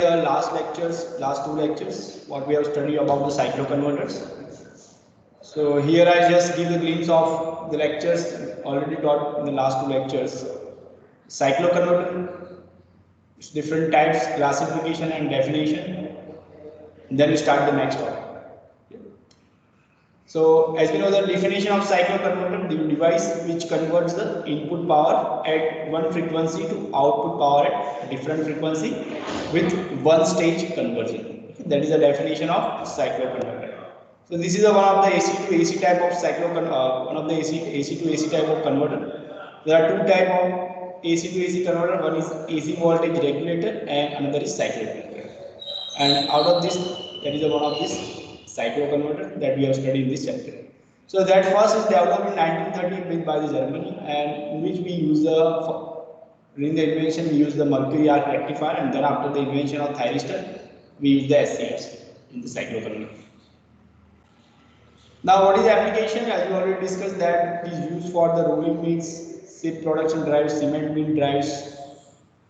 The last two lectures, what we have studied about the cycloconverters. So here I just give the glimpse of the lectures already taught in the last two lectures. Cycloconverter, its different types, classification and definition. And then we start the next topic. So as we know the definition of cycloconverter, the device which converts the input power at one frequency to output power at different frequency with one stage conversion. That is the definition of cycloconverter. So this is one of the AC to AC type of one of the AC to AC type of converter. There are two type of AC to AC converter. One is AC voltage regulator and another is cyclic converter. And out of this, that is one of this cycloconverter that we have studied in this chapter. So that first is developed in 1930 by the Germany, and in which we use during the invention we use the mercury arc rectifier, and then after the invention of thyristor we use the SCRs in the cycloconverter. Now what is the application? As we already discussed that it is used for the rolling mills, ship production drives, cement mill drives,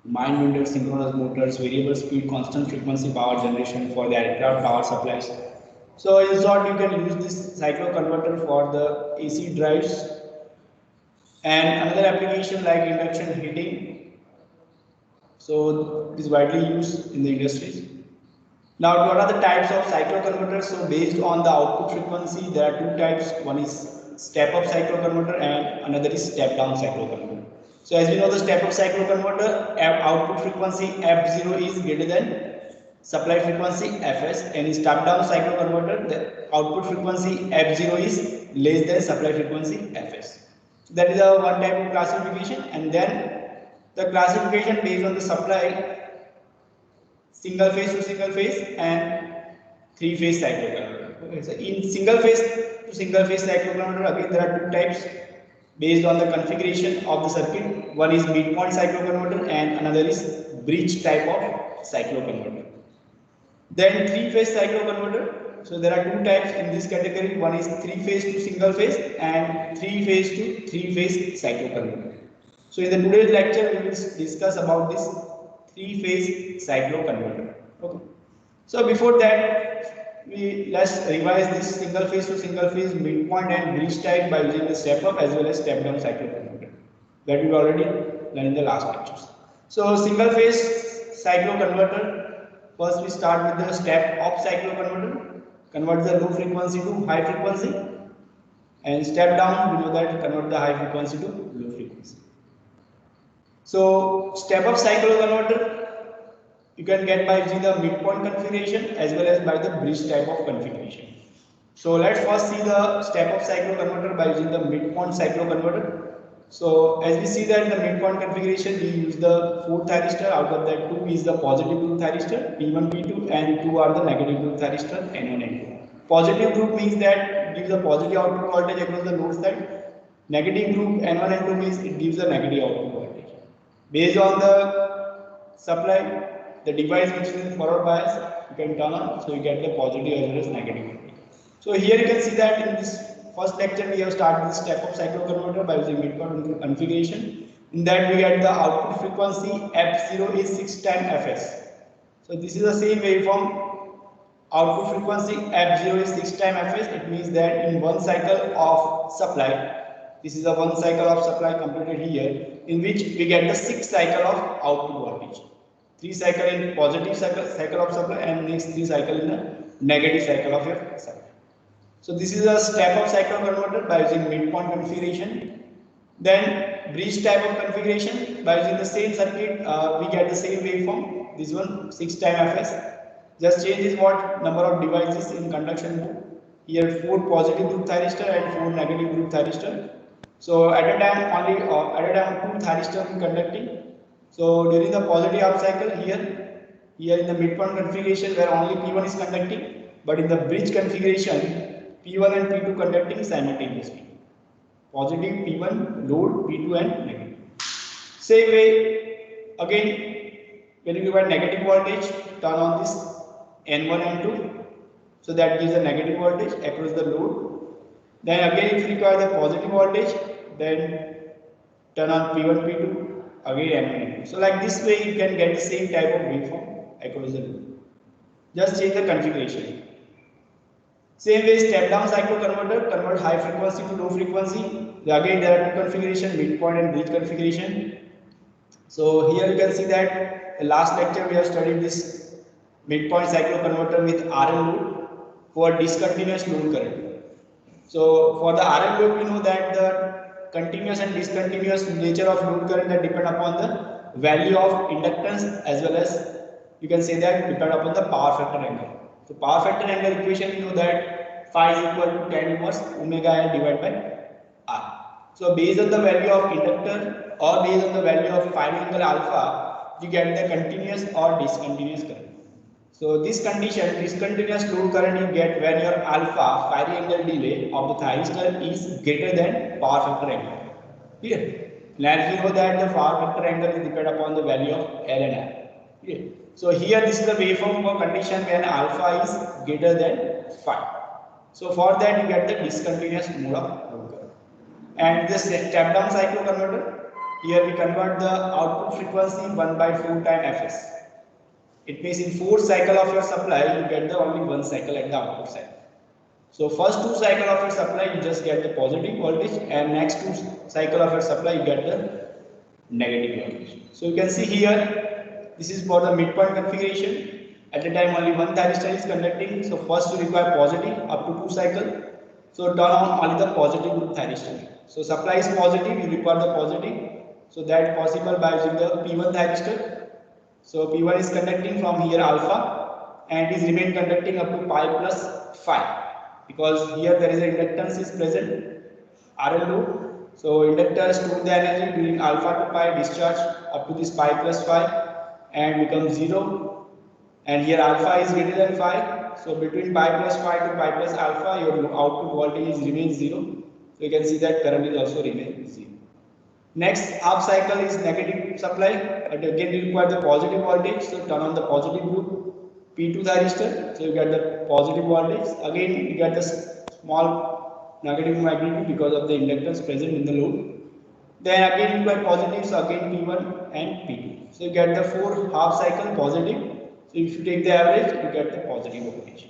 mine winders, synchronous motors, variable speed, constant frequency power generation for the aircraft power supplies. So in short, you can use this cycloconverter for the AC drives, and another application like induction heating. So it is widely used in the industries. Now, what are the types of cycloconverters? So based on the output frequency, there are two types. One is step-up cycloconverter and another is step-down cycloconverter. So as we know, the step-up cycloconverter output frequency F0 is greater than supply frequency Fs, and in step-down cycloconverter, the output frequency F0 is less than supply frequency Fs. So that is a one type of classification, and then the classification based on the supply single phase to single phase and three phase cycloconverter. Okay, so in single phase to single phase cycloconverter, again there are two types based on the configuration of the circuit. One is midpoint cycloconverter and another is bridge type of cycloconverter. Then three phase cycloconverter. So there are two types in this category. One is three phase to single phase and three phase to three phase cycloconverter. So in the today's lecture we will discuss about this three phase cycloconverter. Okay. So before that, let's revise this single phase to single phase, midpoint and bridge type by using the step up as well as step down cycloconverter that we already learned in the last lectures. So single phase cycloconverter, first we start with the step up cycloconverter, convert the low frequency to high frequency, and step down below that convert the high frequency to low frequency. So step up cycloconverter you can get by using the midpoint configuration as well as by the bridge type of configuration. So let's first see the step up cycloconverter by using the midpoint cycloconverter. So as we see that in the midpoint configuration we use the 4 thyristor, out of that 2 is the positive group thyristor P1, P2, and 2 are the negative group thyristor N1, N2. Positive group means that it gives a positive output voltage across the load side. Negative group N1, N2 means it gives a negative output voltage. Based on the supply, the device which is in forward bias, you can turn on, so you get the positive as well as negative. So here you can see that in this first lecture we have started the step up cycloconverter by using midpoint configuration. In that we get the output frequency F0 is 6 times Fs. So this is the same waveform. Output frequency F0 is 6 times Fs. It means that in one cycle of supply, this is a one cycle of supply completed here, in which we get the 6 cycle of output voltage. 3 cycle in positive cycle of supply and next 3 cycle in the negative cycle of your supply. So this is a step up cycloconverter by using midpoint configuration. Then bridge type of configuration by using the same circuit, we get the same waveform. This one 6 times Fs. Just change is what number of devices in conduction mode. Here 4 positive group thyristor and 4 negative group thyristor. So at a time only 2 thyristor in conducting. So during the positive half cycle here in the midpoint configuration where only P1 is conducting, but in the bridge configuration P1 and P2 conducting simultaneously. Positive P1 load, P2 and negative. Same way again when you give a negative voltage, turn on this N1 and N2. So that gives a negative voltage across the load. Then again if you require the positive voltage, then turn on P1, P2, again N1, N2. So like this way you can get the same type of waveform. across the loop. Just change the configuration. Same way, step down cycloconverter convert high frequency to low frequency. Again, there are two configuration, midpoint and bridge configuration. So here you can see that in last lecture we have studied this midpoint cycloconverter with RL loop for discontinuous load current. So for the RL loop, we know that the continuous and discontinuous nature of load current that depend upon the value of inductance, as well as you can say that depend upon the power factor angle. So power factor angle equation, you know that phi is equal to tan inverse omega L divided by R. So based on the value of inductor or based on the value of phi angle alpha, you get the continuous or discontinuous current. So this condition, discontinuous load current you get when your alpha phi angle delay of the thyristor is greater than power factor angle. Clear? And as you know that the power factor angle is depend upon the value of L and R. Clear? So here this is the waveform for condition when alpha is greater than phi. So for that you get the discontinuous mode of load current. And this step down cycloconverter, here we convert the output frequency 1/4 times Fs. It means in 4 cycle of your supply you get the only 1 cycle at the output side. So first 2 cycle of your supply you just get the positive voltage, and next 2 cycle of your supply you get the negative voltage. So you can see here this is for the midpoint configuration. At the time only one thyristor is conducting, so first you require positive up to 2 cycle. So turn on only the positive group thyristor. So supply is positive, you require the positive. So that possible by using the P1 thyristor. So P1 is conducting from here alpha, and it is remain conducting up to pi plus phi, because here there is an inductance is present, RL loop. So inductor store the energy during alpha to pi, discharge up to this pi plus phi and becomes 0. And here alpha is greater than phi. So between pi plus phi to pi plus alpha, your output voltage remains 0. So you can see that current is also remains 0. Next half cycle is negative supply, but again you require the positive voltage. So turn on the positive group P2 thyristor. So you get the positive voltage. Again you get the small negative magnitude because of the inductance present in the load. Then again you get positive, so again P1 and P2. So you get the 4 half cycle positive. So if you take the average, you get the positive voltage,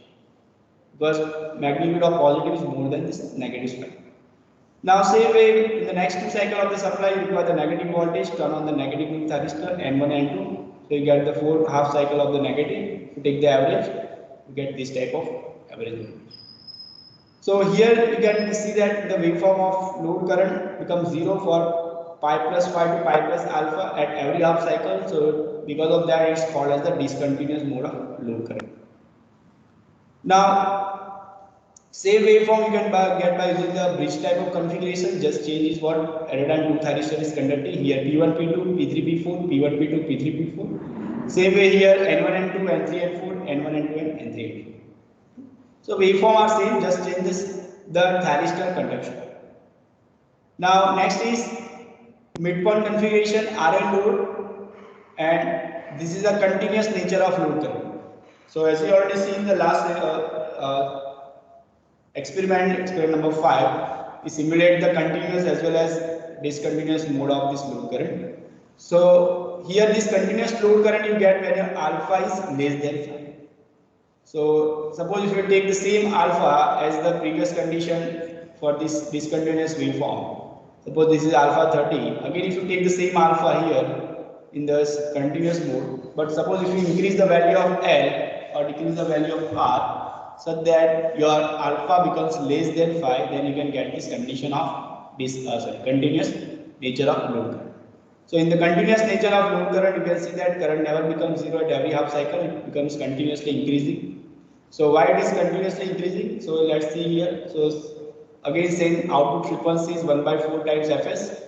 because magnitude of positive is more than this negative spectrum. Now same way in the next 2 cycle of the supply you require the negative voltage, turn on the negative group thyristor N1 N2. So you get the 4 half cycle of the negative. If you take the average, you get this type of average voltage. So here you can see that the waveform of load current becomes 0 for pi plus phi to pi plus alpha at every half cycle. So because of that it's called as the discontinuous mode of load current. Now same waveform you can get by using the bridge type of configuration. Just change is what at a time 2 thyristor is conducting. Here P1 P2 P3 P4 P1 P2 P3 P4. Same way here N1 N2 N3 N4 N1 N2 and N3 N4. So waveform are same, just change this the thyristor conduction. Now next is midpoint configuration RL load, and this is a continuous nature of load current. So as you already seen the last experiment number 5, we simulate the continuous as well as discontinuous mode of this load current. So here this continuous load current you get when your alpha is less than phi. So suppose if you take the same alpha as the previous condition for this discontinuous waveform, suppose this is alpha 30. Again if you take the same alpha here in this continuous mode, but suppose if you increase the value of L or decrease the value of R, so that your alpha becomes less than phi, then you can get this condition of this continuous nature of load current. So in the continuous nature of load current, you can see that current never becomes 0 at every half cycle, it becomes continuously increasing. So why it is continuously increasing? So let's see here. So again same output frequency is 1/4 times Fs.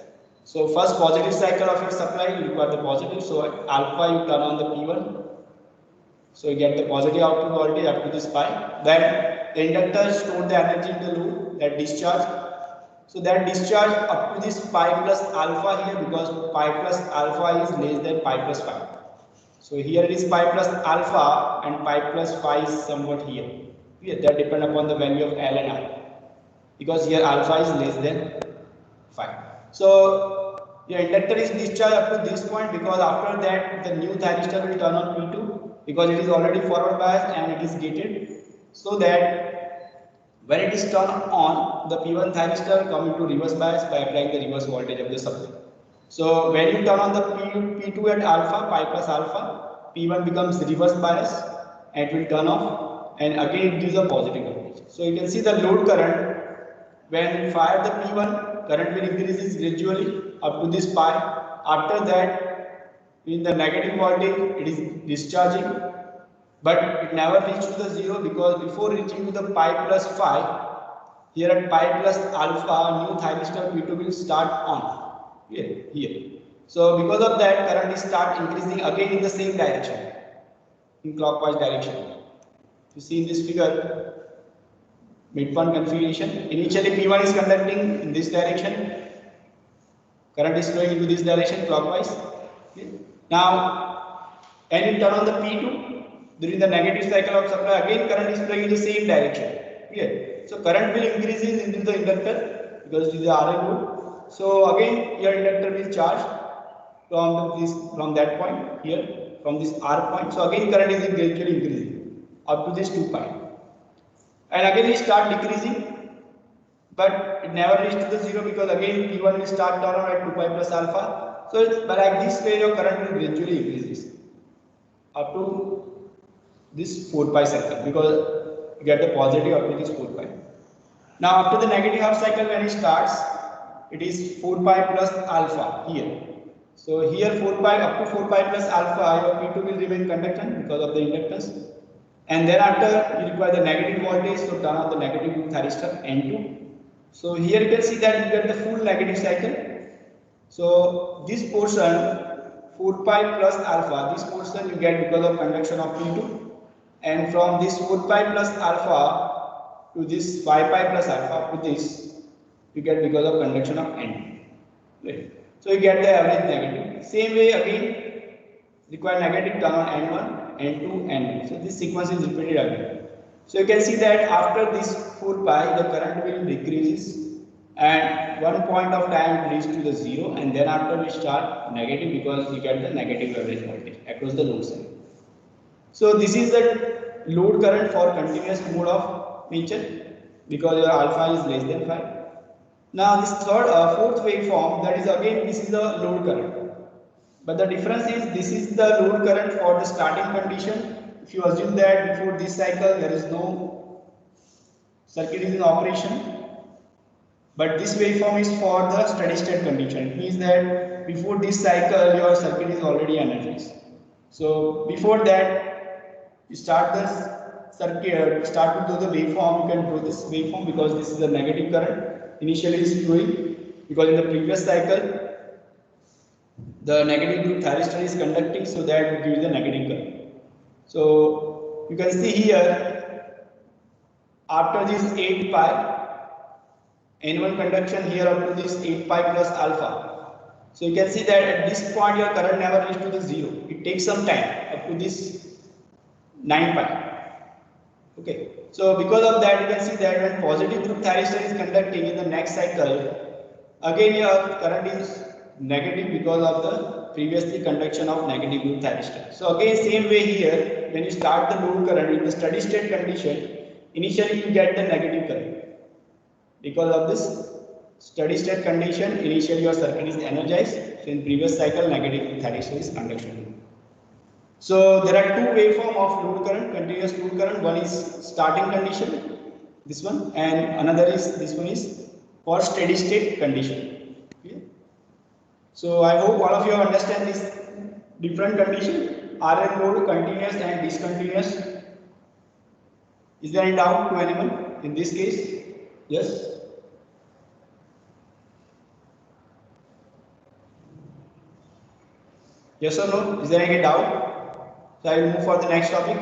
So first positive cycle of your supply you require the positive, so at alpha you turn on the P1. So you get the positive output voltage up to this pi. Then the inductor store the energy in the loop, that discharge. So that discharge up to this pi plus alpha here, because pi plus alpha is less than pi plus phi. So here it is pi plus alpha and pi plus phi is somewhat here. That depend upon the value of L and R, because here alpha is less than phi. So your inductor is discharged up to this point, because after that the new thyristor will turn on P2. because it is already forward biased and it is gated, so that when it is turned on, the P1 thyristor come into reverse bias by applying the reverse voltage of the supply. So when you turn on the P2 at alpha, pi plus alpha, P1 becomes reverse bias and it will turn off, and again it gives a positive voltage. So you can see the load current, when you fire the P1, current will increase gradually up to this pi. After that, in the negative voltage, it is discharging, but it never reaches to the zero, because before reaching to the pi plus phi, here at pi plus alpha, new thyristor P2 will start on. Here. So because of that, current is start increasing again in the same direction, in clockwise direction. You see in this figure, midpoint configuration. Initially P1 is conducting in this direction, current is flowing into this direction clockwise. Now, and you turn on the P2 during the negative cycle of supply, again current is flowing in the same direction. So current will increase into the inductor because it is the RL load. So again your inductor will charge from that point here, from this R point. So again current is gradually increasing up to this 2 pi, and again it start decreasing, but it never reaches to the zero, because again P1 will start down at 2 pi plus alpha. So like this way your current will gradually increases up to this 4 pi cycle, because you get the positive up to this 4 pi. Now after the negative half cycle, when it starts, it is 4 pi plus alpha here. So here 4 pi up to 4 pi plus alpha, your P2 will remain conductant because of the inductance. And then after you require the negative voltage, so turn on the negative thyristor N2. So here you can see that you get the full negative cycle. So this portion 4 pi plus alpha, this portion you get because of conduction of P2, and from this 4 pi plus alpha to this 5 pi plus alpha to this you get because of conduction of N2. Right. So you get the average negative. Same way again require negative turn on N1, N2, N1. So this sequence is repeated again. So you can see that after this 4 pi the current will decrease, and one point of time it reaches to the zero, and then after we start negative, because you get the negative average voltage across the load side. So this is the load current for continuous mode of nature, because your alpha is less than 5. Now this fourth waveform, that is again this is the load current, but the difference is this is the load current for the starting condition. If you assume that before this cycle there is no circuit is in operation, but this waveform is for the steady state condition. It means that before this cycle your circuit is already energized. So before that you start this circuit, start to do the waveform, you can do this waveform, because this is the negative current. Initially is flowing, because in the previous cycle the negative group thyristor is conducting, so that it gives the negative current. So you can see here after this 8 pi N1 conduction here up to this 8 pi plus alpha. So you can see that at this point your current never reaches to the zero. It takes some time up to this 9 pi. Okay, so because of that you can see that when positive group thyristor is conducting in the next cycle, again your current is negative because of the previously conduction of negative group thyristor. So again same way here, when you start the load current in the steady state condition, initially you get the negative current. Because of this steady state condition, initially your circuit is energized. So in previous cycle negative group thyristor is conduction. So there are two waveforms of load current, continuous load current. One is starting condition, this one, and another is this one is for steady state condition. Okay. So I hope all of you understand this different condition, RL load, continuous and discontinuous. Is there any doubt to anyone in this case? Yes? Yes or no? Is there any doubt? So I will move for the next topic.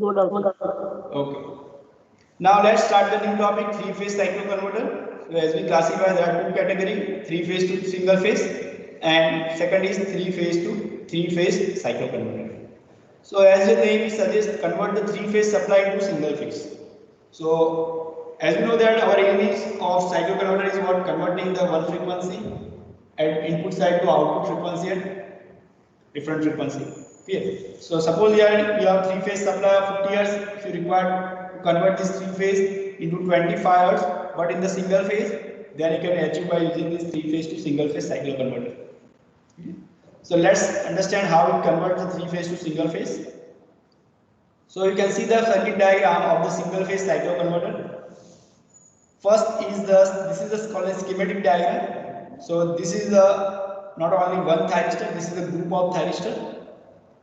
Okay. Now let's start the new topic, three-phase cycloconverter. So as we classify, there are two categories: three-phase to single phase, and second is three-phase to three-phase cycloconverter. So as the name suggests, convert the three-phase supply into single phase. So as we know that our aim is of cycloconverter is what, converting the one frequency at input side to output frequency at different frequency. Clear? So suppose here you have three-phase supply of 50 Hz. If you require to convert this three-phase into 25 Hz, but in the single phase, then you can achieve by using this three-phase to single-phase cycloconverter. So let's understand how it converts the three-phase to single-phase. So you can see the circuit diagram of the single-phase cycloconverter. First is this is called a schematic diagram. So this is not only one thyristor, this is a group of thyristor.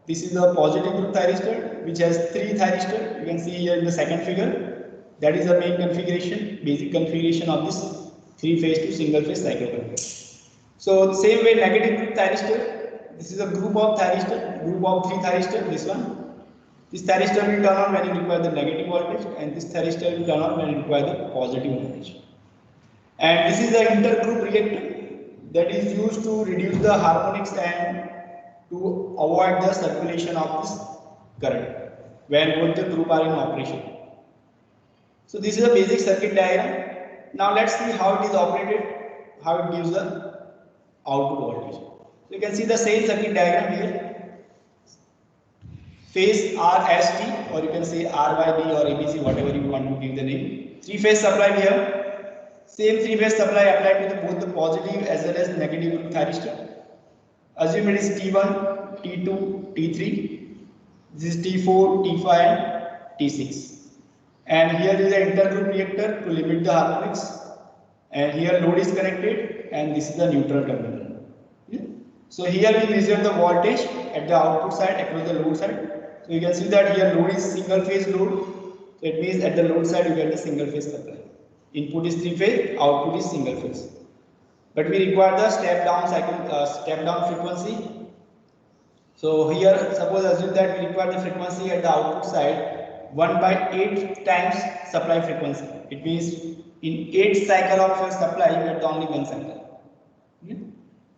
This is the positive group thyristor which has 3 thyristor. You can see here in the second figure. That is the main configuration, basic configuration of this three-phase to single-phase cycloconverter. So same way negative group thyristor. This is a group of thyristor, group of 3 thyristor. This one. This thyristor will turn on when you require the negative voltage, and this thyristor will turn on when you require the positive voltage. And this is the intergroup reactor that is used to reduce the harmonics and to avoid the circulation of this current when both the group are in operation. So this is a basic circuit diagram. Now let's see how it is operated, how it gives the output voltage. So you can see the same circuit diagram here. Phase RST, or you can say RYB or ABC, whatever you want to give the name. Three-phase supply we have. Same three-phase supply applied to both the positive as well as negative group thyristor. Assume it is T1, T2, T3. This is T4, T5 and T6. And here is an intergroup reactor to limit the harmonics. And here load is connected, and this is the neutral terminal. Yeah. So here we measure the voltage at the output side across the load side. So you can see that here load is single phase load. So it means at the load side you get the single phase supply. Input is 3-phase, output is single phase. But we require the step down frequency. So here suppose assume that we require the frequency at the output side 1/8 times supply frequency. It means in 8 cycle of your supply you get only 1 cycle.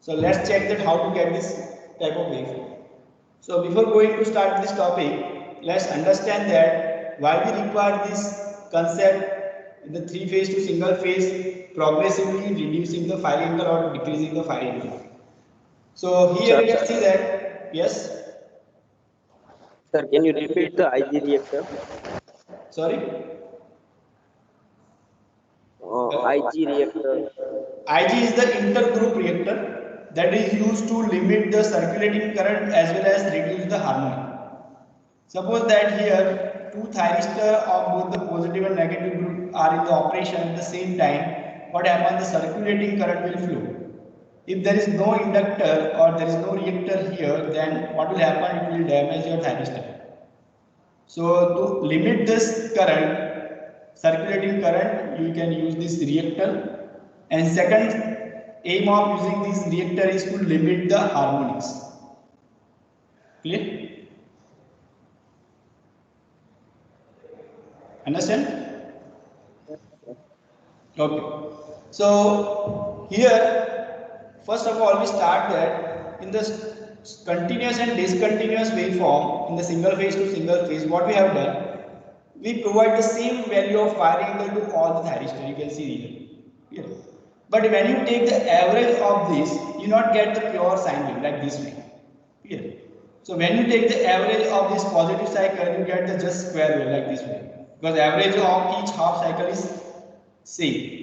So let's check that how to get this type of waveform. So before going to start this topic, let's understand that why we require this concept in the three-phase to single-phase, progressively reducing the firing angle or decreasing the firing angle. So here you can see that, yes? Sir, can you repeat the IG reactor? Sorry? IG reactor. IG is the intergroup reactor that is used to limit the circulating current as well as reduce the harmonic. Suppose that here 2 thyristor of both the positive and negative group are in the operation at the same time. What happens? The circulating current will flow. If there is no inductor or there is no reactor here, then what will happen? It will damage your thyristor. So to limit this current, circulating current, you can use this reactor. And second aim of using this reactor is to limit the harmonics. Clear? Understand? Okay. So here, first of all, we start that in the continuous and discontinuous waveform in the single phase to single phase, what we have done, we provide the same value of firing angle to all the thyristor. You can see here. But when you take the average of this, you not get the pure sine wave like this way. Here. So when you take the average of this positive cycle, you get the just square wave like this way. Because average of each half cycle is same.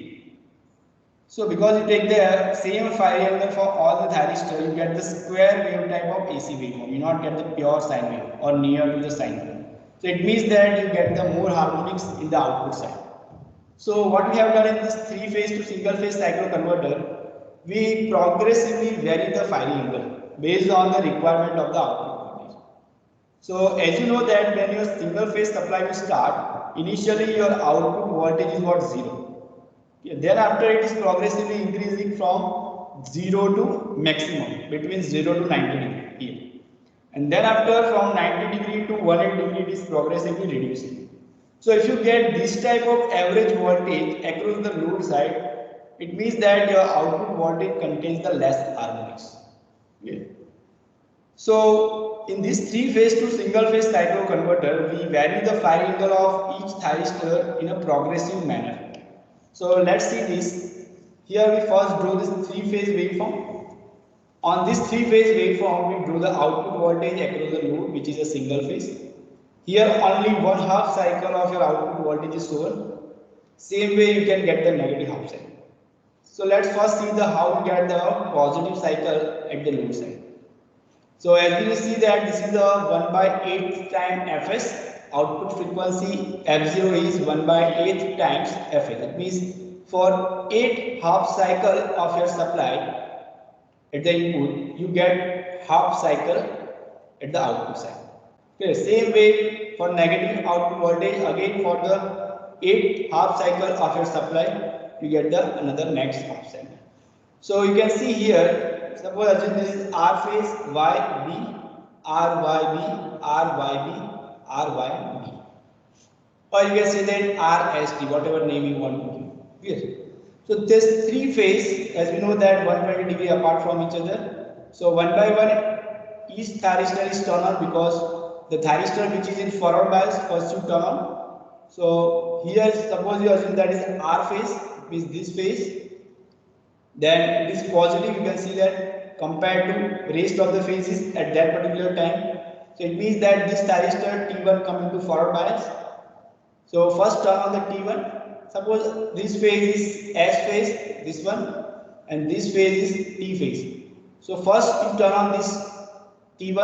So because you take the same firing angle for all the thyristor, you get the square wave type of AC waveform. You not get the pure sine wave or near to the sine wave. So it means that you get the more harmonics in the output side. So what we have done in this three-phase to single-phase cycloconverter, we progressively vary the firing angle based on the requirement of the output voltage. So as you know that when your single-phase supply will start, initially your output voltage is what 0. Then after it is progressively increasing from 0 to maximum between 0 to 90 degree here. And then after from 90 degree to 180 degree it is progressively reducing. So if you get this type of average voltage across the load side, it means that your output voltage contains the less harmonics. Yeah. So in this three-phase to single-phase cycloconverter, we vary the firing angle of each thyristor in a progressive manner. So let's see this. Here we first draw this three-phase waveform. On this three-phase waveform, we draw the output voltage across the load, which is a single phase. Here only one half cycle of your output voltage is shown. Same way you can get the negative half cycle. So let's first see the how to get the positive cycle at the load side. So as you see that this is a 1 by 8 time Fs. Output frequency F0 is 1 by 8 times Fs. It means for 8 half cycle of your supply at the input, you get half cycle at the output side. Okay, same way for negative output voltage, again for the 8 half cycle of your supply, you get the another next half cycle. So you can see here, suppose assume this is R phase YB, RYB, RYB, RYB. Or you can say that RST, whatever name you want to give. Yes. So this three phase, as we know that 120 degree apart from each other. So one by one, each thyristor is turned on because the thyristor which is in forward bias first you turn on. So here suppose you assume that is R phase, means this phase. Then it is positive, you can see that compared to rest of the phases at that particular time. So it means that this thyristor T1 come into forward bias. So first turn on the T1. Suppose this phase is S phase, this one, and this phase is T phase. So first you turn on this T1,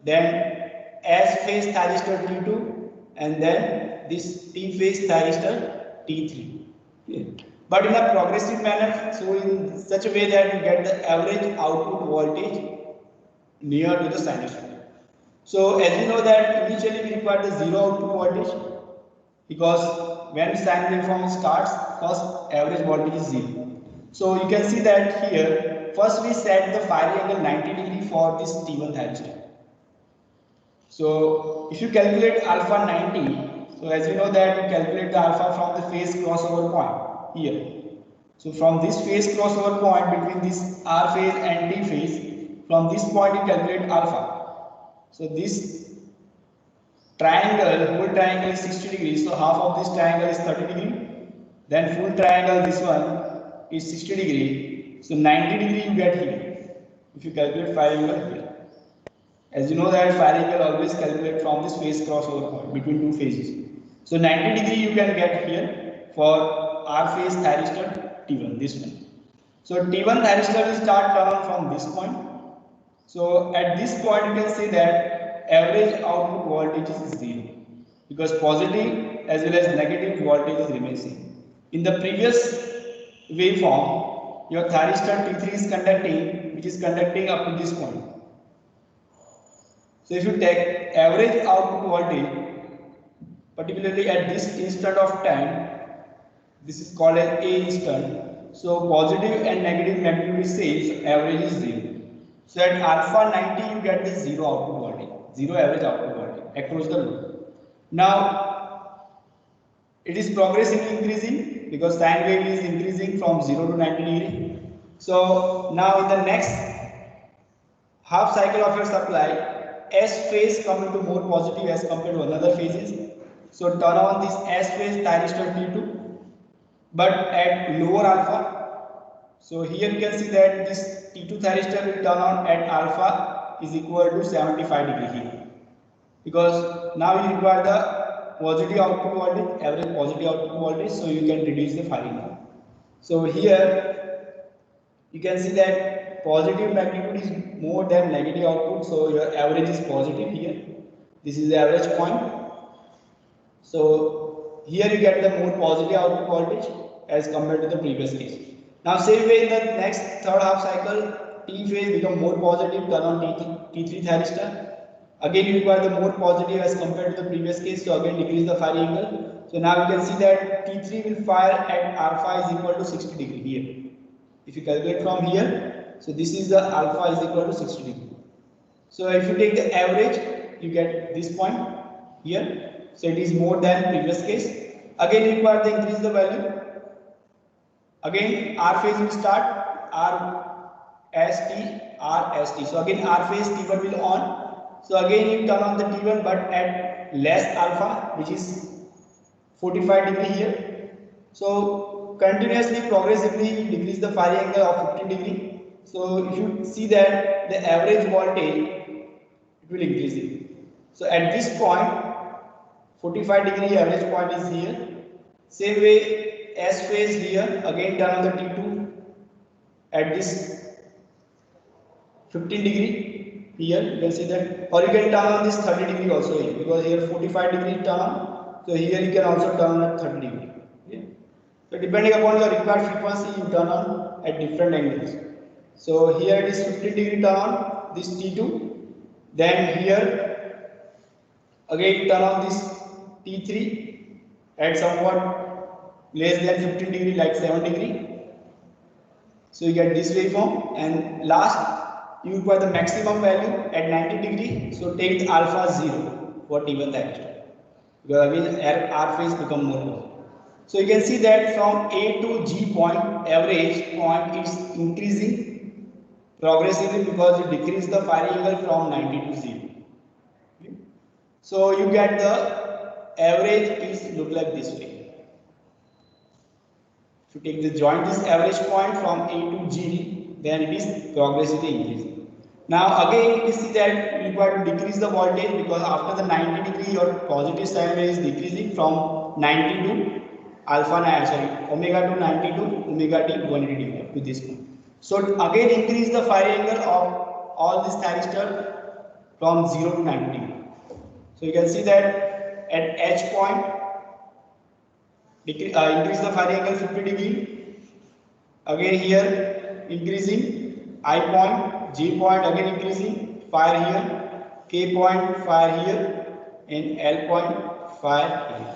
then S phase thyristor T2, and then this T phase thyristor T3. Yeah. But in a progressive manner, so in such a way that you get the average output voltage near to the sinusoid. So as you know that initially we require the zero output voltage because when sine waveform starts, first average voltage is 0. So you can see that here, first we set the firing angle 90 degree for this T1 thyristor. So if you calculate alpha 90, so as you know that you calculate the alpha from the phase crossover point here. So from this phase crossover point between this R phase and T phase, from this point you calculate alpha. So this triangle, whole triangle is 60 degrees, so half of this triangle is 30 degree. Then full triangle, this one is 60 degree. So 90 degree you get here. If you calculate firing angle here. As you know that firing angle always calculate from this phase crossover point between two phases. So 90 degree you can get here for R phase thyristor T1, this one. So T1 thyristor will start turn on from this point. So at this point you can say that average output voltage is 0 because positive as well as negative voltage remains same. In the previous waveform, your thyristor T3 is conducting, which is conducting up to this point. So if you take average output voltage, particularly at this instant of time, this is called as A instant. So positive and negative magnitude is same, so average is 0. So at alpha 90 you get the 0 output voltage. 0 average output voltage across the load. Now it is progressively increasing because sine wave is increasing from 0 to 90 degree. So now in the next half cycle of your supply, S phase come into more positive as compared to another phases. So turn on this S phase thyristor T2, but at lower alpha. So here you can see that this T2 thyristor will turn on at alpha is equal to 75 degree here, because now you require the positive output voltage, average positive output voltage, so you can reduce the firing angle. So here you can see that positive magnitude is more than negative output, so your average is positive here. This is the average point. So here you get the more positive output voltage as compared to the previous case. Now same way in the next third half cycle, T phase become more positive, turn on T3 thyristor. Again you require the more positive as compared to the previous case, so again decrease the firing angle. So now you can see that T3 will fire at alpha is equal to 60 degree here. If you calculate from here, so this is the alpha is equal to 60 degree. So if you take the average, you get this point here. So it is more than previous case. Again you require to increase the value. Again R phase will start RST. So again R phase T1 will on. So again you turn on the T1 but at less alpha, which is 45 degree here. So continuously progressively decrease the firing angle of 15 degree. So if you see that the average voltage, it will increase it. So at this point, 45 degree average point is here. Same way S phase here, again turn on the T2 at this 15 degree here, you can see that, or you can turn on this 30 degree also here, because here 45 degree turn on, so here you can also turn on at 30 degree. Okay? So depending upon your required frequency, you turn on at different angles. So here it is 15 degree turn on this T2, then here again turn on this T3 at somewhat less than 15 degree, like 7 degree. So you get this waveform, and last you require the maximum value at 90 degree. So take the alpha 0 for T1 thyristor, because again R phase become more positive. So you can see that from A to G point, average point is increasing progressively because you decrease the firing angle from 90 to 0. Okay. So you get the average is look like this way. If you take the joint this average point from A to G, then it is progressively increasing. Now again you see that you require to decrease the voltage, because after the 90 degree your positive sine wave is decreasing from 90 to omega to 90 to omega t 180 degree up to this point. So again increase the firing angle of all these thyristor from 0 to 90 degree. So you can see that at H point increase the firing angle 50 degree. Again here increasing I point, J point again increasing, fire here, K point fire here, and L point fire here.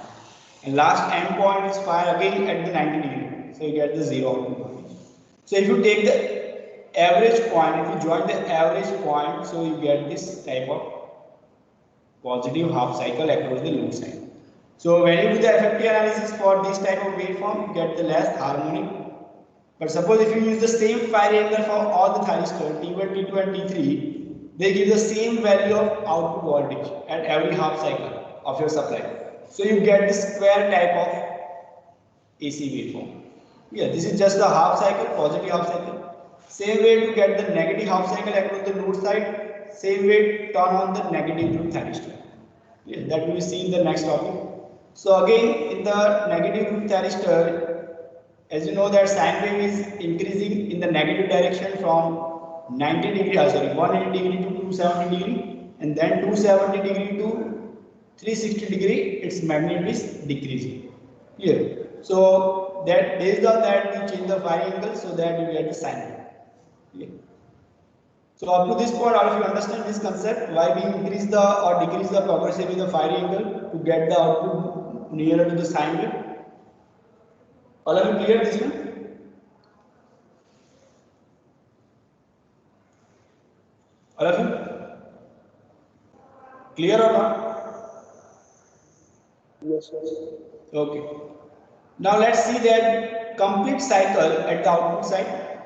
And last end point is fire again at the 90 degree. So you get the 0 output voltage. So if you take the average point, if you join the average point, so you get this type of positive half cycle across the loop side. So when you do the FFT analysis for this type of waveform, you get the less harmonic. But suppose if you use the same firing angle for all the thyristors, T1, T2 and T3, they give the same value of output voltage at every half cycle of your supply. So you get the square type of AC waveform. Yeah, this is just the half cycle, positive half cycle. Same way to get the negative half cycle across the load side, same way turn on the negative group thyristor. Yeah, that we will see in the next topic. So again, in the negative group thyristor, as you know that sine wave is increasing in the negative direction from 90 degree, 180 degree to 270 degree, and then 270 degree to 360 degree, its magnitude is decreasing. Here, so that based on that we change the firing angle so that you get the sine wave. Here. So up to this point, all of you understand this concept, why we increase the or decrease the progressively the firing angle to get the output nearer to the sine wave. All of you clear this one? All of you clear or not? Yes, sir. Okay. Now let's see that complete cycle at the output side.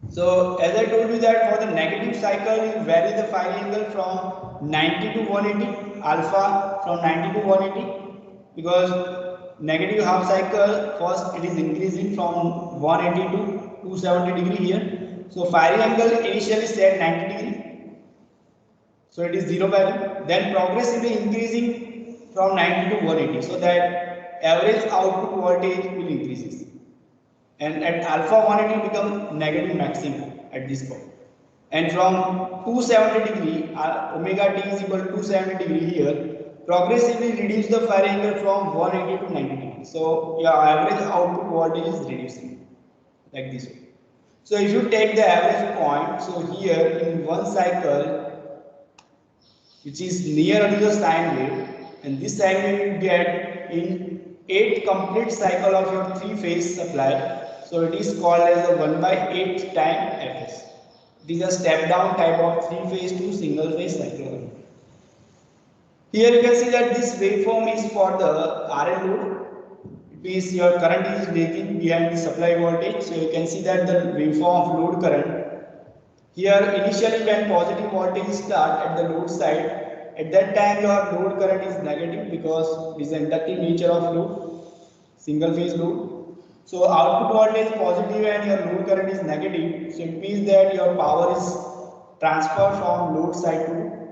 So as I told you that for the negative cycle, you vary the firing angle from 90 to 180, alpha from 90 to 180, because negative half cycle first it is increasing from 180 to 270 degree here. So firing angle initially set 90 degree, so it is 0 value, then progressively increasing from 90 to 180, so that average output voltage will increases, and at alpha 180 become negative maximum at this point, and from 270 degree omega t is equal to 270 degree here, progressively reduce the firing angle from 180 to 90 degree. So your average output voltage is reducing like this way. So if you take the average point, so here in one cycle, which is near to the sine wave, and this sine wave you get in 8 complete cycle of your 3-phase supply. So it is called as a 1/8 time Fs. It is a step down type of 3-phase to single phase cycle. Here you can see that this waveform is for the RL load. It means your current is lagging behind the supply voltage. So you can see that the waveform of load current. Here initially when positive voltage start at the load side, at that time your load current is negative because it is the inductive nature of load, single phase load. So output voltage is positive and your load current is negative. So it means that your power is transferred from load side to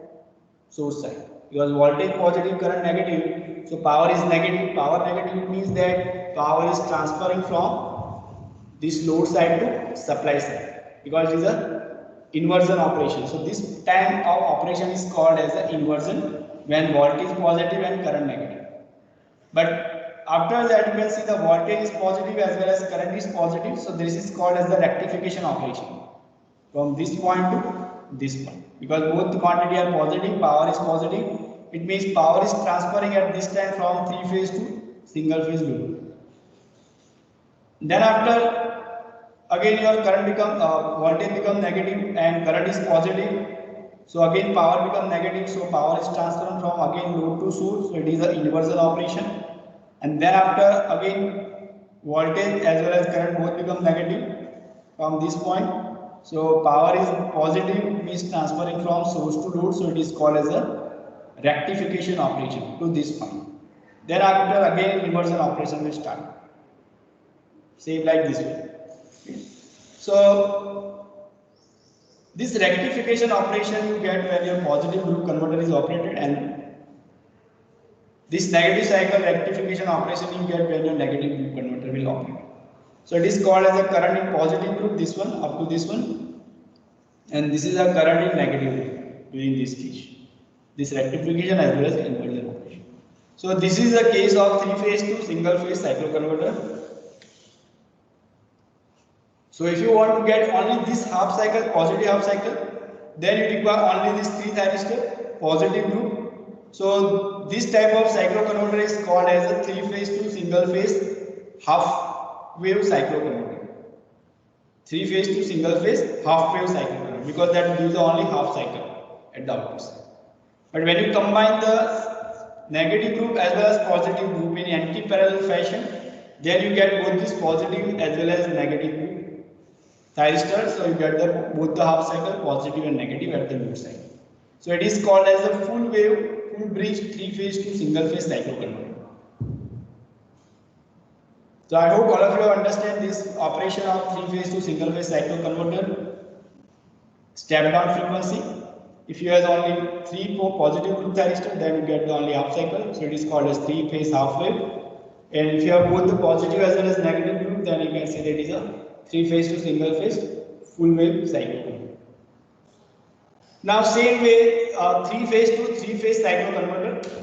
source side. Because voltage positive, current negative. So power is negative. Power negative means that power is transferring from this load side to supply side. Because it is a inversion operation. So this type of operation is called as an inversion when voltage positive and current negative. But after that, you can see the voltage is positive as well as current is positive. So this is called as the rectification operation from this point to this point. Because both the quantity are positive, power is positive. It means power is transferring at this time from three phase to single phase load. Then after again your current become voltage become negative and current is positive. So again power become negative. So power is transferred from again load to source. So it is an inversion operation. And then after again voltage as well as current both become negative from this point. So power is positive means transferring from source to load. So it is called as a rectification operation to this point. Then after again inversion operation will start. Same like this way. So this rectification operation you get when your positive loop converter is operated, and this negative cycle rectification operation you get when your negative loop converter will operate. So it is called as a current in positive loop, this one up to this one, and this is a current in negative loop during this stage. This rectification as well as inversion operation. So this is the case of three phase to single phase cycloconverter. So if you want to get only this half cycle, positive half cycle, then you require only this three thyristor positive group. So this type of cycloconverter is called as a three phase to single phase half wave cycloconverter. Three phase to single phase half wave cycloconverter, because that gives only half cycle at the output side. But when you combine the negative group as well as positive group in anti-parallel fashion, then you get both this positive as well as negative group thyristors. So you get both the half cycle positive and negative at the load side. So it is called as a full wave, full bridge three phase to single phase cycloconverter. So I hope all of you understand this operation of three phase to single phase cycloconverter. Step down frequency. If you have only 3-4 positive group thyristor, then you get the only half cycle. So it is called as three phase half wave. And if you have both the positive as well as negative group, then you can say that it is a three phase to single phase full wave cycloconverter. Now same way, three phase to three phase cycloconverter.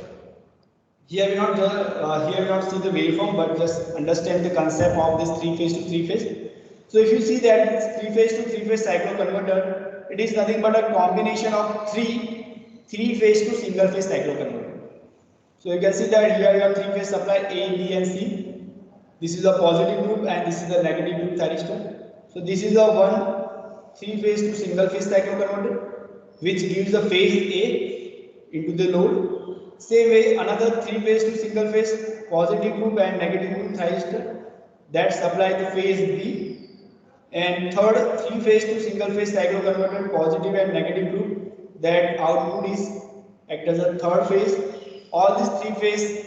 Here we not see the waveform, but just understand the concept of this three phase to three phase. So if you see that this three phase to three phase cycloconverter, it is nothing but a combination of three phase to single phase cycloconverter. So you can see that here you have three phase supply A, B and C. This is a positive group and this is the negative group thyristor. So this is a one three phase to single phase cycloconverter which gives the phase A into the load. Same way another three phase to single phase positive group and negative group thyristor that supply the phase B. And third three phase to single phase cycloconverter positive and negative group that output is act as a third phase. All these three phase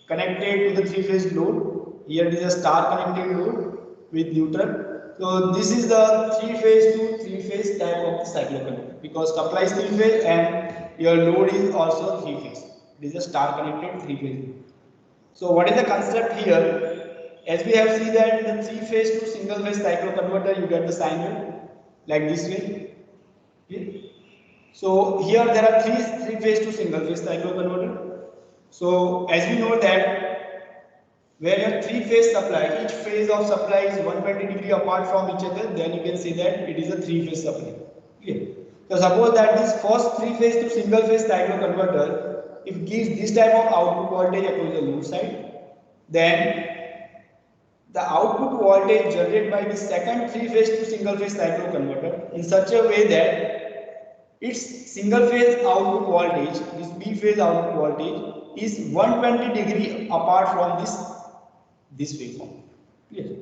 connected to the three phase load. Here it is a star connected load with neutral. So this is the three phase to three phase type of the cycloconverter, because supply is three phase and your load is also three phase. It is a star connected three phase. So what is the concept here? As we have seen that in the three phase to single phase cycloconverter, you get the sine wave like this way. Okay. So here there are three phase to single phase cycloconverter. So as we know that where your three phase supply, each phase of supply is 120 degree apart from each other, then you can say that it is a three phase supply. Okay. So suppose that this first three phase to single phase cycloconverter, if it gives this type of output voltage across the load side, then the output voltage generated by the second three phase to single phase cycloconverter in such a way that its single phase output voltage, this B phase output voltage, is 120 degree apart from this waveform. Clear?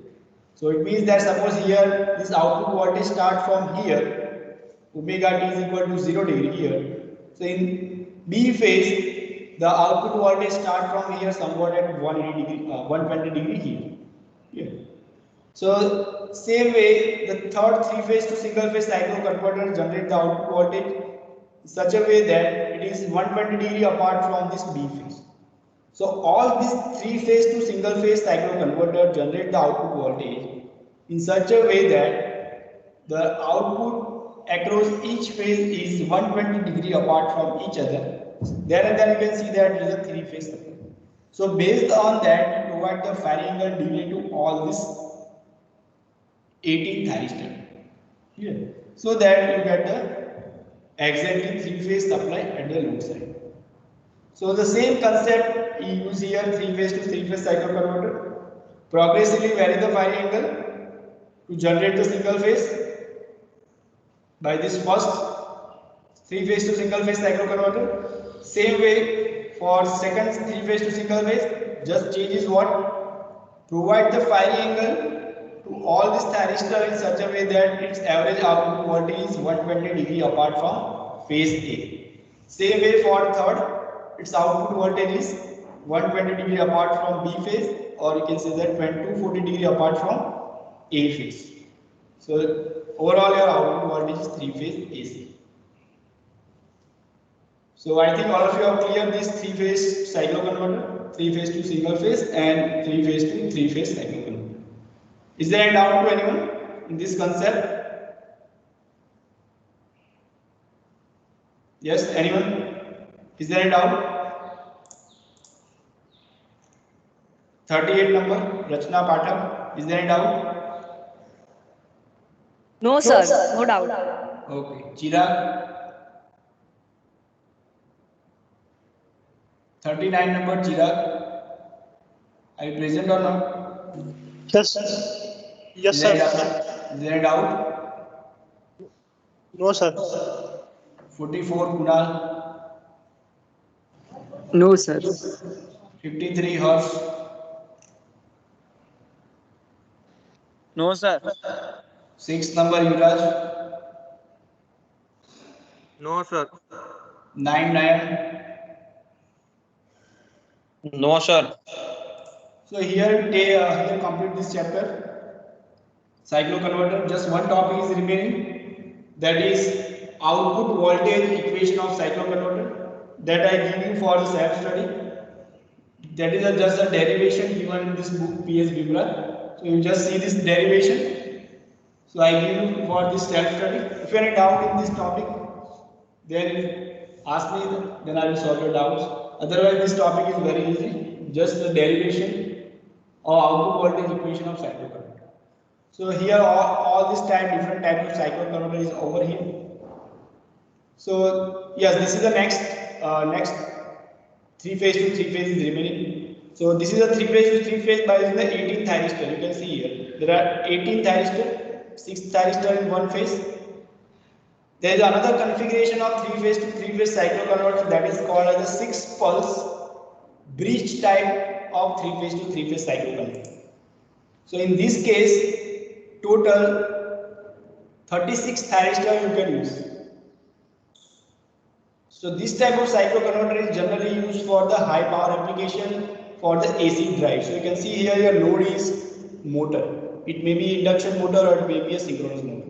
So it means that suppose here this output voltage start from here, omega t is equal to 0 degree here. So in B phase, the output voltage start from here somewhat at 120 degree here. Yeah. So same way, the third three-phase to single-phase cycloconverter generates the output voltage in such a way that it is 120 degree apart from this B phase. So all these three-phase to single-phase cycloconverter generate the output voltage in such a way that the output across each phase is 120 degree apart from each other. There and then you can see that it is a three-phase supply. So based on that, you provide the varying angle delay to all this 18 thyristor. Yeah. So that you get the exactly three-phase supply at the load side. So the same concept we use here, three-phase to three-phase cycloconverter. Progressively vary the firing angle to generate the single phase by this first three-phase to single-phase cycloconverter. Same way for second three-phase to single-phase, just changes what? Provide the firing angle to all this thyristor in such a way that its average output voltage is 120 degree apart from phase A. Same way for third, its output voltage is 120 degree apart from B phase, or you can say that 240 degree apart from A phase. So overall your output voltage is three-phase AC. So I think all of you are clear this three-phase cycloconverter, three-phase to single-phase, and three-phase to three-phase cycloconverter. Is there any doubt to anyone in this concept? Yes, anyone? Is there any doubt? 38 number, Rachna Pathak. Is there any doubt? No, sir. No doubt. Okay. Chirag? 39 number, Chirag. Are you present or not? Yes. Yes, sir. Is there any doubt? No, sir. 44, Kunal. No, sir. 53, Harsh. No, sir. 6 number, Yuvraj. No, sir. 9. No, sir. So here here complete this chapter. Cycloconverter. Just one topic is remaining. That is output voltage equation of cycloconverter. That I give you for the self study. That is just a derivation given in this book PS Vibra. So you just see this derivation. So I give you for this self study. If you have any doubt in this topic, then ask me. Then I will solve your doubts. Otherwise, this topic is very easy. Just the derivation of output voltage equation of cycloconverter. So here all this different types of cycloconverter is over here. So yes, this is the next three-phase to three-phase is remaining. So this is a three-phase to three-phase by using the 18 thyristor. You can see here there are 18 thyristor, 6 thyristor in one phase. There is another configuration of three-phase to three-phase cycloconverter that is called as a 6-pulse bridge type of three-phase to three-phase cycloconverter. So in this case, total 36 thyristor you can use. So this type of cycloconverter is generally used for the high power application for the AC drive. So you can see here your load is motor. It may be induction motor or it may be a synchronous motor.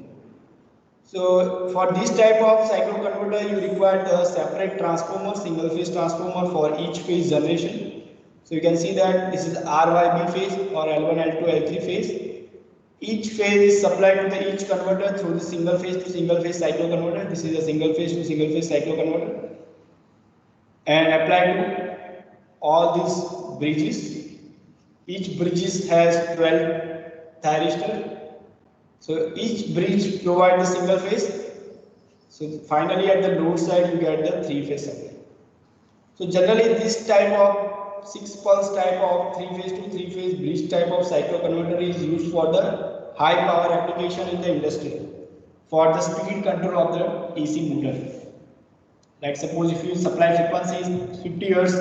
So for this type of cycloconverter you require the separate transformer, single phase transformer for each phase generation. So you can see that this is RYB phase or L1, L2, L3 phase. Each phase is supplied to the each converter through the single phase to single phase cycloconverter. This is a single phase to single phase cycloconverter. And applied to all these bridges. Each bridges has 12 thyristor. So each bridge provides the single phase. So finally at the load side you get the three-phase supply. So generally this type of 6-pulse type of three-phase to three-phase bridge type of cycloconverter is used for the high power application in the industry for the speed control of the AC motor. Like suppose if you supply frequency is 50 Hz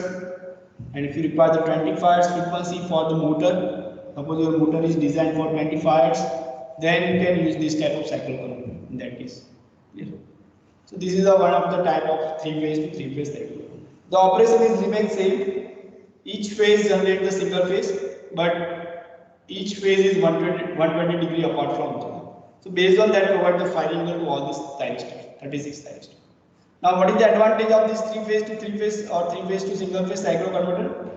and if you require the 25 Hz frequency for the motor, suppose your motor is designed for 25 Hz, then you can use this type of cycloconverter in that case. Yeah. So this is one of the type of three-phase to three-phase cycloconverter. The operation is remain same. Each phase generates the single phase, but each phase is 120 degree apart from each other. So based on that, provide the firing angle to all these thyristors, 36 thyristors. Now, what is the advantage of this 3-phase to 3-phase or 3-phase to single-phase cycloconverter?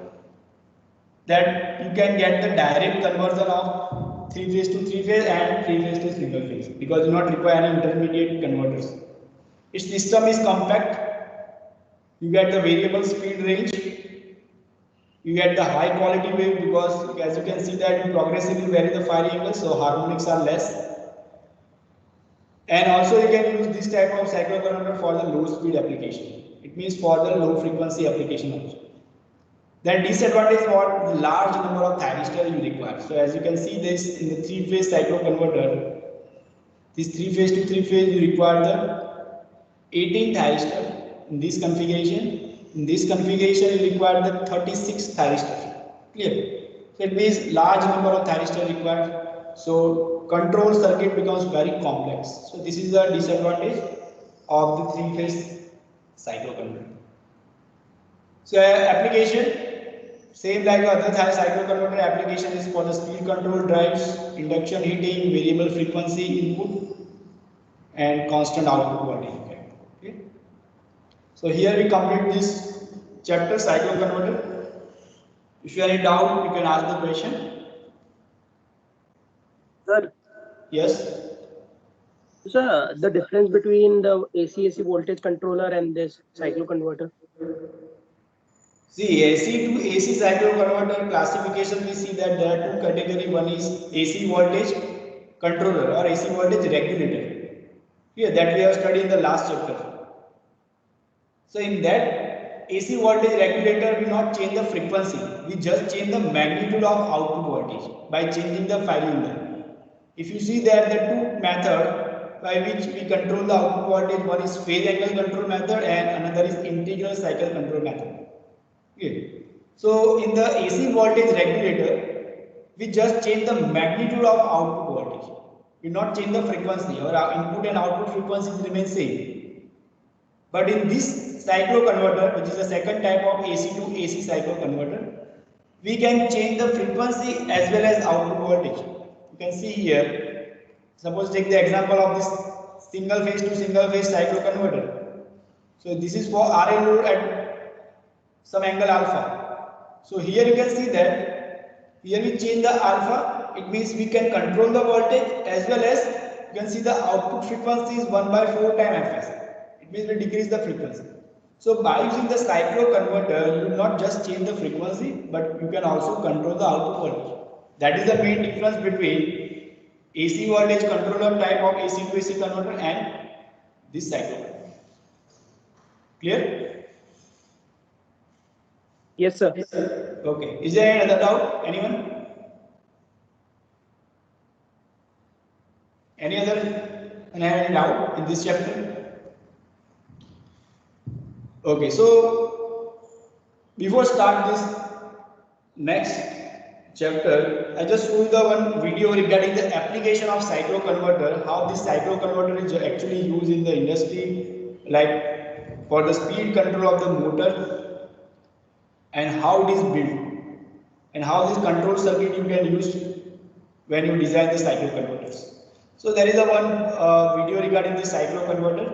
That you can get the direct conversion of 3-phase to 3-phase and 3-phase to single-phase because you do not require any intermediate converters. Its system is compact. You get the variable speed range. You get the high quality wave because as you can see that you progressively vary the firing angle, so harmonics are less. And also you can use this type of cycloconverter for the low speed application. It means for the low frequency application also. Then disadvantage for the large number of thyristors you require. So as you can see this in the 3-phase cycloconverter, this 3-phase to 3-phase you require the 18 thyristors in this configuration. In this configuration you require the 36 thyristors. Clear? So it means large number of thyristors required. So control circuit becomes very complex. So this is the disadvantage of the 3-phase cycloconverter. So application, same like other cycloconverter application is for the speed control drives, induction heating, variable frequency input, and constant output voltage. Okay. So here we complete this chapter cycloconverter. If you have any doubt, you can ask the question. Sir, Yes. sir, the difference between the AC voltage controller and this cycloconverter. See, AC to AC cycloconverter classification, we see that there are two categories. One is AC voltage controller or AC voltage regulator. Here that we have studied in the last chapter. So in that AC voltage regulator, we not change the frequency. We just change the magnitude of output voltage by changing the firing angle. If you see there, the two methods by which we control the output voltage, one is phase angle control method and another is integral cycle control method. Okay. So in the AC voltage regulator, we just change the magnitude of output voltage. We not change the frequency. Our input and output frequencies remain same. But in this cycloconverter, which is the second type of AC to AC cycloconverter, we can change the frequency as well as output voltage. You can see here. Suppose take the example of this single phase to single phase cycloconverter. So this is for RL load at some angle alpha. So here you can see that here we change the alpha. It means we can control the voltage as well as you can see the output frequency is 1/4 times Fs. It means we decrease the frequency. So by using the cycloconverter, you will not just change the frequency, but you can also control the output voltage. That is the main difference between AC voltage controller type of AC to AC converter and this cycloconverter. Clear? Yes, sir. Okay. Is there any other doubt? Anyone? Any other? And have any doubt in this chapter? Okay. So before start this next chapter, I just show you the one video regarding the application of cycloconverter. How this cycloconverter is actually used in the industry, like for the speed control of the motor. And how it is built and how this control circuit you can use when you design the cycloconverters. So there is a one video regarding the cycloconverter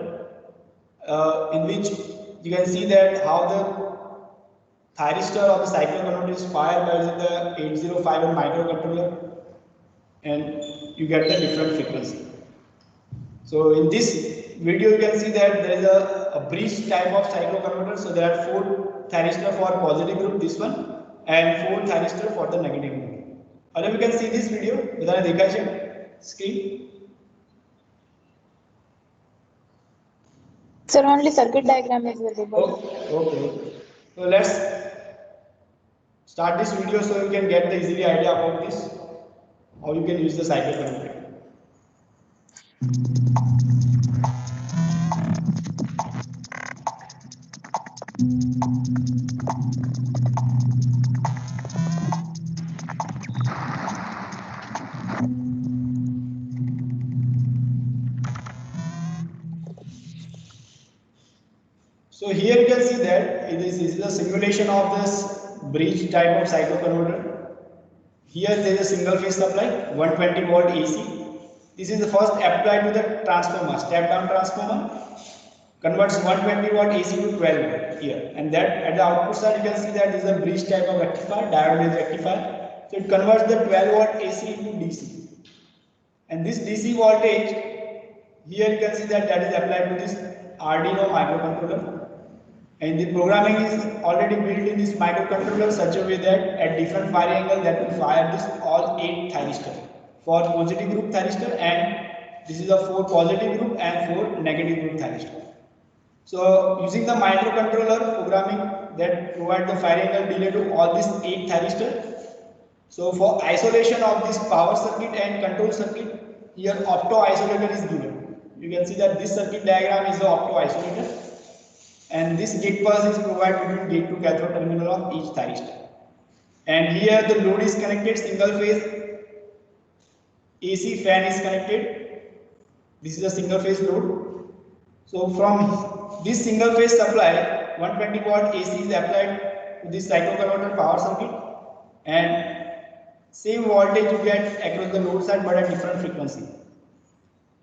in which you can see that how the thyristor of the cycloconverter is fired by using the 8051 microcontroller and you get the different frequency. So in this video you can see that there is a bridge type of cycloconverter. So there are 4 thyristor for positive group, this one, and 4 thyristor for the negative group. And we can see this video. Bhai dekha hai screen. Sir, only circuit diagram is visible. Okay. So let's start this video so you can get the easily idea about this, how you can use the cycloconverter. So here you can see that this is a simulation of this bridge type of cycloconverter. Here there is a single phase supply, 120 volt AC. This is the first applied to the transformer, step down transformer. Converts 120 watt AC to 12 volt here, and that at the output side you can see that this is a bridge type of rectifier, diode based rectifier. So it converts the 12 watt AC into DC, and this DC voltage here you can see that is applied to this Arduino microcontroller, and the programming is already built in this microcontroller such a way that at different fire angle that will fire this all 8 thyristors for positive group thyristor, and this is a 4 positive group and 4 negative group thyristor. So using the microcontroller programming that provide the fire angle delay to all these 8 thyristors. So for isolation of this power circuit and control circuit, here opto isolator is given. You can see that this circuit diagram is the opto isolator, and this gate pulse is provided between gate to cathode terminal of each thyristor. And here the load is connected, single phase AC fan is connected. This is a single phase load. So from this single phase supply, 120 watt AC is applied to this cycloconverter power circuit, and same voltage you get across the load side but at different frequency.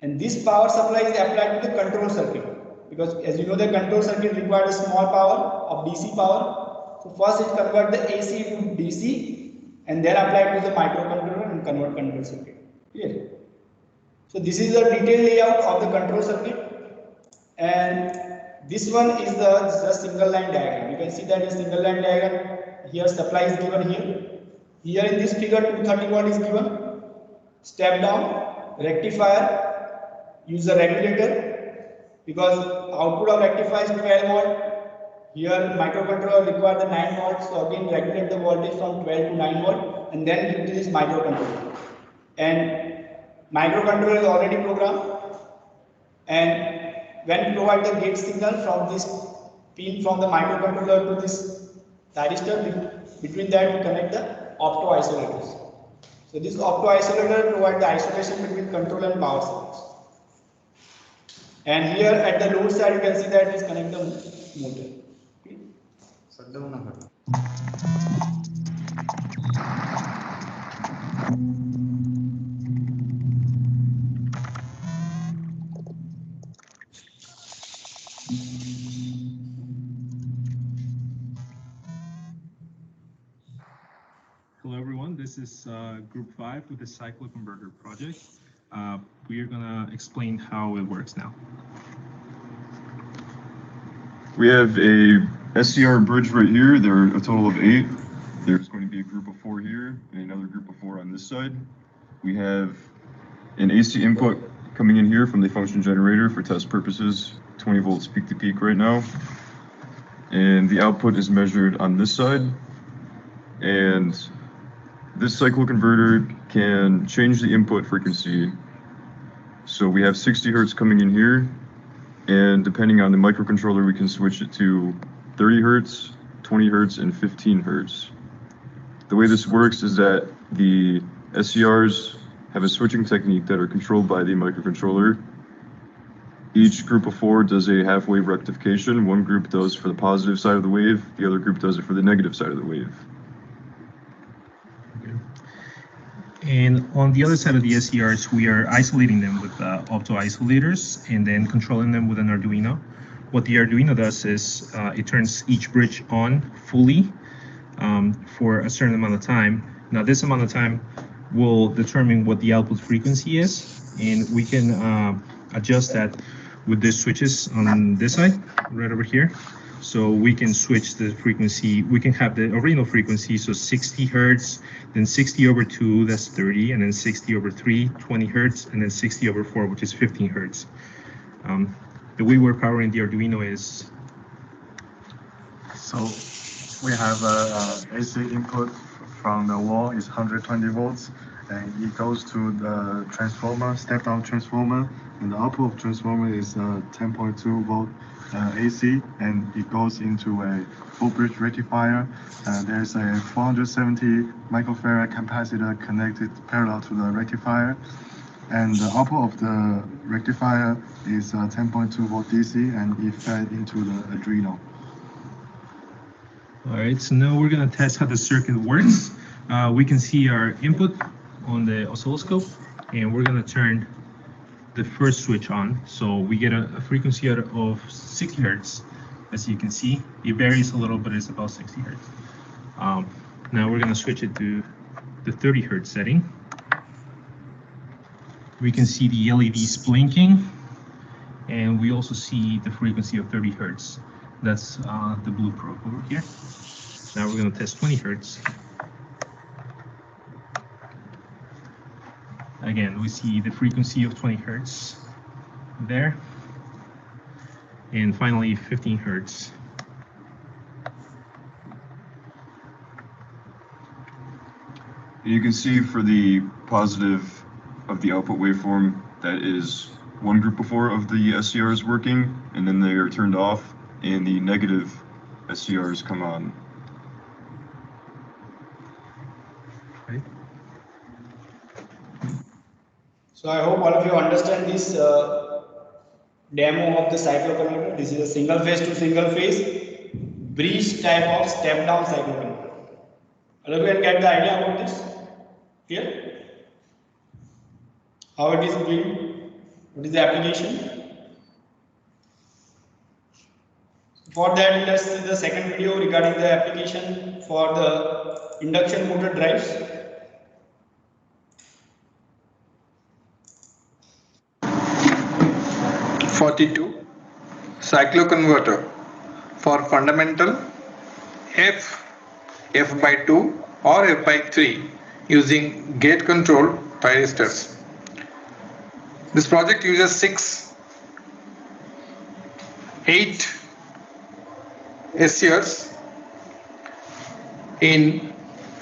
And this power supply is applied to the control circuit, because as you know the control circuit requires a small power of DC power. So first it convert the AC to DC and then apply it to the microcontroller and convert control circuit. Clear? So this is the detailed layout of the control circuit, and this one is the single line diagram. You can see that is single line diagram. Here supply is given here. Here in this figure 230 watt is given. Step down, rectifier, use the regulator because output of rectifier is 12 watt. Here microcontroller require the 9 volts, so again regulate the voltage from 12 to 9 volt and then give to this microcontroller. And microcontroller is already programmed, and when you provide the gate signal from this pin from the microcontroller to this thyristor, between that we connect the opto isolators. So this opto isolator provides the isolation between control and power circuits. And here at the load side you can see that is connect the motor. Hello everyone, this is group 5 with the cycloconverter project. We are going to explain how it works now. We have a SCR bridge right here. There are a total of 8. There's going to be a group of 4 here and another group of 4 on this side. We have an AC input coming in here from the function generator for test purposes, 20 volts peak to peak right now. And the output is measured on this side. And this cycloconverter can change the input frequency. So we have 60 hertz coming in here, and depending on the microcontroller, we can switch it to 30 hertz, 20 hertz, and 15 hertz. The way this works is that the SCRs have a switching technique that are controlled by the microcontroller. Each group of 4 does a half-wave rectification. One group does for the positive side of the wave, the other group does it for the negative side of the wave. And on the other side of the SCRs, we are isolating them with opto isolators and then controlling them with an Arduino. What the Arduino does is it turns each bridge on fully for a certain amount of time. Now this amount of time will determine what the output frequency is, and we can adjust that with the switches on this side, right over here. So we can switch the frequency. We can have the original frequency, so 60 hertz, then 60 over 2, that's 30, and then 60 over 3, 20 hertz, and then 60 over 4, which is 15 hertz. The way we're powering the Arduino is... So we have a AC input from the wall is 120 volts, and it goes to the transformer, step-down transformer, and the output of transformer is 10.2 volt AC, and it goes into a full bridge rectifier. There's a 470 microfarad capacitor connected parallel to the rectifier, and the output of the rectifier is 10.2 volt DC, and it fed into the Arduino. All right, so now we're going to test how the circuit works. we can see our input on the oscilloscope, and we're gonna turn the first switch on. So we get a frequency out of 60 hertz. As you can see, it varies a little, but it's about 60 hertz. Now we're gonna switch it to the 30 hertz setting. We can see the LEDs blinking, and we also see the frequency of 30 hertz. That's the blue probe over here. Now we're gonna test 20 hertz. Again, we see the frequency of 20 hertz there. And finally, 15 hertz. You can see for the positive of the output waveform, that is one group before of the SCRs working, and then they are turned off, and the negative SCRs come on. Right. So I hope all of you understand this demo of the cycloconverter. This is a single phase to single phase bridge type of step down cycloconverter. All of you can get the idea about this here? How it is built? What is the application? For that, let's see the second video regarding the application for the induction motor drives. Cycloconverter for fundamental F by 2 or F by 3 using gate control thyristors. This project uses 8 SCRs in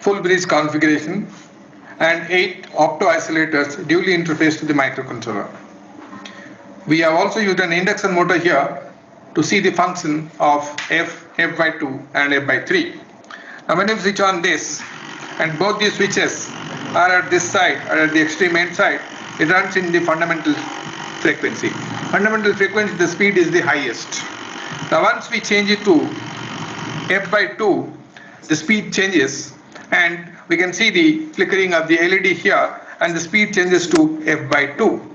full bridge configuration and 8 opto-isolators duly interfaced to the microcontroller. We have also used an induction motor here to see the function of F by 2 and F by 3. Now when you switch on this, and both these switches are at this side or at the extreme end side, it runs in the fundamental frequency. Fundamental frequency, the speed is the highest. Now once we change it to F by 2, the speed changes, and we can see the flickering of the LED here, and the speed changes to F by 2.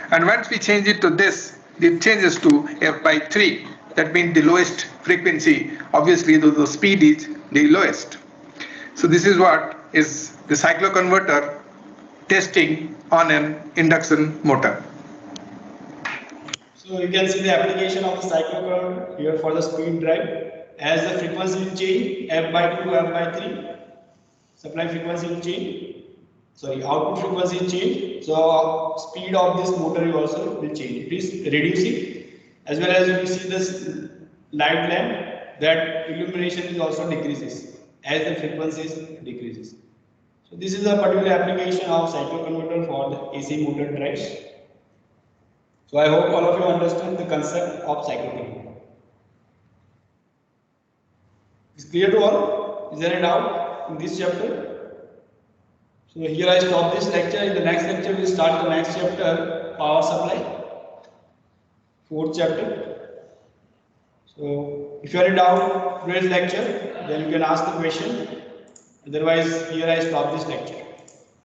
And once we change it to this, it changes to F by 3. That means the lowest frequency. Obviously, the speed is the lowest. So this is what is the cycloconverter testing on an induction motor. So you can see the application of the cycloconverter here for the speed drive. As the frequency will change, F by 2, F by 3, supply frequency will change. Sorry, output frequency will change. So speed of this motor also will change. Please reduce it. As well as you will see this light lamp, that illumination is also decreases as the frequencies decreases. So this is a particular application of cycloconverter for the AC motor drives. So I hope all of you understand the concept of cycloconverter. Is clear to all? Is there any doubt in this chapter? So here I stop this lecture. In the next lecture, we will start the next chapter, power supply, 4th chapter. So if you have any doubt today's lecture, then you can ask the question. Otherwise, here I stop this lecture.